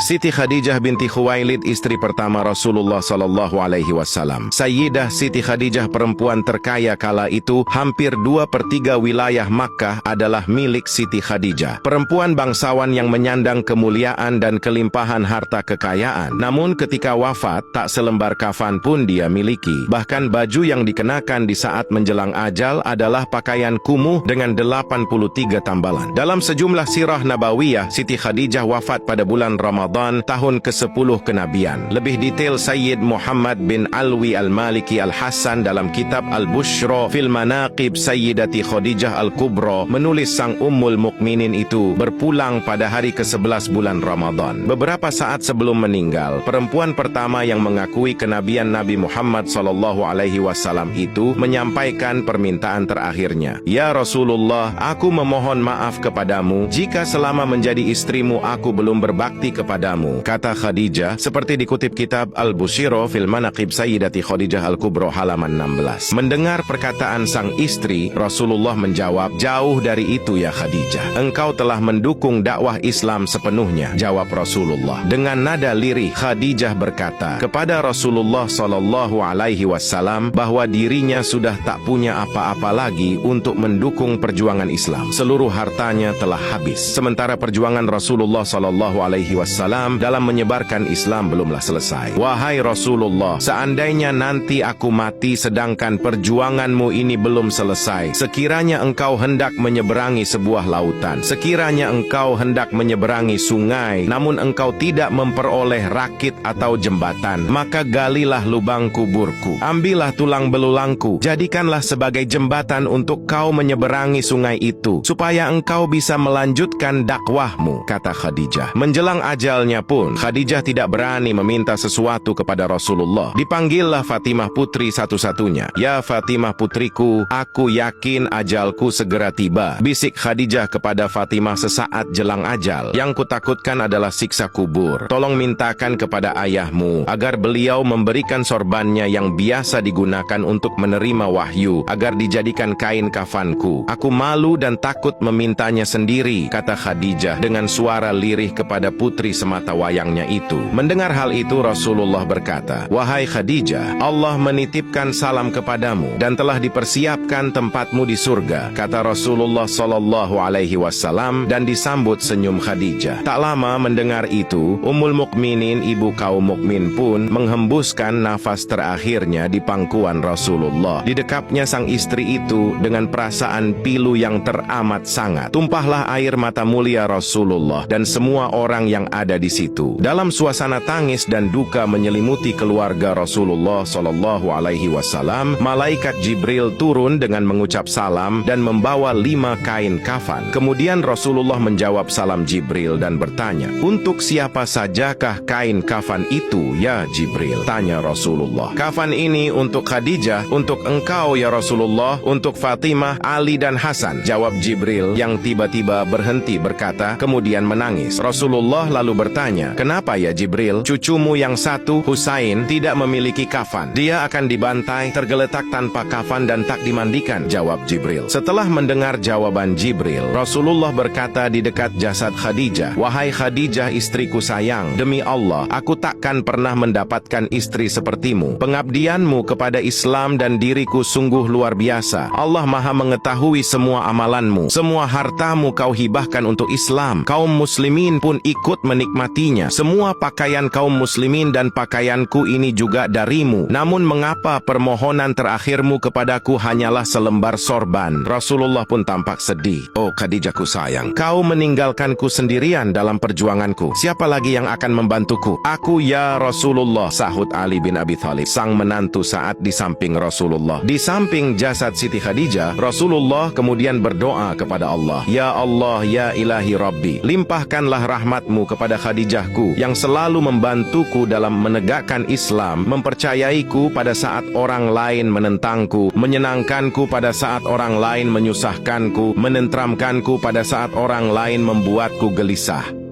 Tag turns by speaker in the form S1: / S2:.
S1: Siti Khadijah binti Khuwailid, istri pertama Rasulullah sallallahu alaihi wasallam. Sayyidah Siti Khadijah, perempuan terkaya kala itu. Hampir 2/3 wilayah Makkah adalah milik Siti Khadijah. Perempuan bangsawan yang menyandang kemuliaan dan kelimpahan harta kekayaan. Namun ketika wafat, tak selembar kafan pun dia miliki. Bahkan baju yang dikenakan di saat menjelang ajal adalah pakaian kumuh dengan 83 tambalan. Dalam sejumlah sirah nabawiyah, Siti Khadijah wafat pada bulan Ramadan tahun ke-10 kenabian. Lebih detail Sayyid Muhammad bin Alwi Al-Maliki Al-Hasan dalam kitab Al-Bushra fil Manaqib Sayyidati Khadijah Al-Kubra menulis sang Ummul Mukminin itu berpulang pada hari ke-11 bulan Ramadan. Beberapa saat sebelum meninggal, perempuan pertama yang mengakui kenabian Nabi Muhammad sallallahu alaihi wasallam itu menyampaikan permintaan terakhirnya. Ya Rasulullah, aku memohon maaf kepadamu jika selama menjadi istrimu aku belum berbakti kepadamu. Kata Khadijah, seperti dikutip kitab Al-Bushra fil Manaqib Sayyidati Khadijah Al-Kubra halaman 16. Mendengar perkataan sang istri, Rasulullah menjawab, jauh dari itu ya Khadijah. Engkau telah mendukung dakwah Islam sepenuhnya, jawab Rasulullah. Dengan nada lirih, Khadijah berkata kepada Rasulullah sallallahu alaihi wasallam bahwa dirinya sudah tak punya apa-apa lagi untuk mendukung perjuangan Islam. Seluruh hartanya telah habis. Sementara perjuangan Rasulullah sallallahu alaihi wasallam dalam menyebarkan Islam belumlah selesai. Wahai Rasulullah, seandainya nanti aku mati sedangkan perjuanganmu ini belum selesai, sekiranya engkau hendak menyeberangi sebuah lautan, sekiranya engkau hendak menyeberangi sungai, namun engkau tidak memperoleh rakit atau jembatan, maka galilah lubang kuburku, ambillah tulang belulangku, jadikanlah sebagai jembatan untuk kau menyeberangi sungai itu, supaya engkau bisa melanjutkan dakwahmu, kata Khadijah. Menjelang ajalnya pun, Khadijah tidak berani meminta sesuatu kepada Rasulullah. Dipanggillah Fatimah, putri satu-satunya. Ya Fatimah putriku, aku yakin ajalku segera tiba, bisik Khadijah kepada Fatimah sesaat jelang ajal. Yang kutakutkan adalah siksa kubur. Tolong mintakan kepada ayahmu agar beliau memberikan sorbannya yang biasa digunakan untuk menerima wahyu, agar dijadikan kain kafanku. Aku malu dan takut memintanya sendiri, kata Khadijah dengan suara lirih kepada putri semata wayangnya itu. Mendengar hal itu, Rasulullah berkata, wahai Khadijah, Allah menitipkan salam kepadamu dan telah dipersiapkan tempatmu di surga, kata Rasulullah sallallahu alaihi wasallam, dan disambut senyum Khadijah. Tak lama mendengar itu, Ummul Mukminin, ibu kaum mukmin pun menghembuskan nafas terakhirnya di pangkuan Rasulullah. Didekapnya sang istri itu dengan perasaan pilu yang teramat sangat. Tumpahlah air mata mulia Rasulullah dan semua orang yang ada di situ. Dalam suasana tangis dan duka menyelimuti keluarga Rasulullah sallallahu alaihi wasallam, malaikat Jibril turun dengan mengucap salam dan membawa 5 kain kafan. Kemudian Rasulullah menjawab salam Jibril dan bertanya, untuk siapa sajakah kain kafan itu ya Jibril? Tanya Rasulullah. Kafan ini untuk Khadijah, untuk engkau ya Rasulullah, untuk Fatimah, Ali dan Hasan, jawab Jibril yang tiba-tiba berhenti berkata, kemudian menangis. Rasulullah lalu bertanya, kenapa ya Jibril? Cucumu yang satu, Husain, tidak memiliki kafan. Dia akan dibantai, tergeletak tanpa kafan dan tak dimandikan, jawab Jibril. Setelah mendengar jawaban Jibril, Rasulullah berkata di dekat jasad Khadijah, wahai Khadijah istriku sayang, demi Allah, aku takkan pernah mendapatkan istri sepertimu. Pengabdianmu kepada Islam dan diriku sungguh luar biasa. Allah Maha mengetahui semua amalanmu. Semua hartamu kau hibahkan untuk Islam. Kaum muslimin pun ikut menikmatinya. Semua pakaian kaum muslimin dan pakaianku ini juga darimu. Namun mengapa permohonan terakhirmu kepadaku hanyalah selembar sorban? Rasulullah pun tampak sedih. Oh Khadijahku sayang, kau meninggalkanku sendirian dalam perjuanganku. Siapa lagi yang akan membantuku? Aku ya Rasulullah, sahut Ali bin Abi Thalib, sang menantu saat di samping Rasulullah. Di samping jasad Siti Khadijah, Rasulullah kemudian berdoa kepada Allah, ya Allah, ya ilahi Rabbi, limpahkanlah rahmatmu kepada Khadijahku yang selalu membantuku dalam menegakkan Islam, mempercayaiku pada saat orang lain menentangku, menyenangkanku pada saat orang lain menyusahkanku, menenteramkanku pada saat orang lain membuatku gelisah.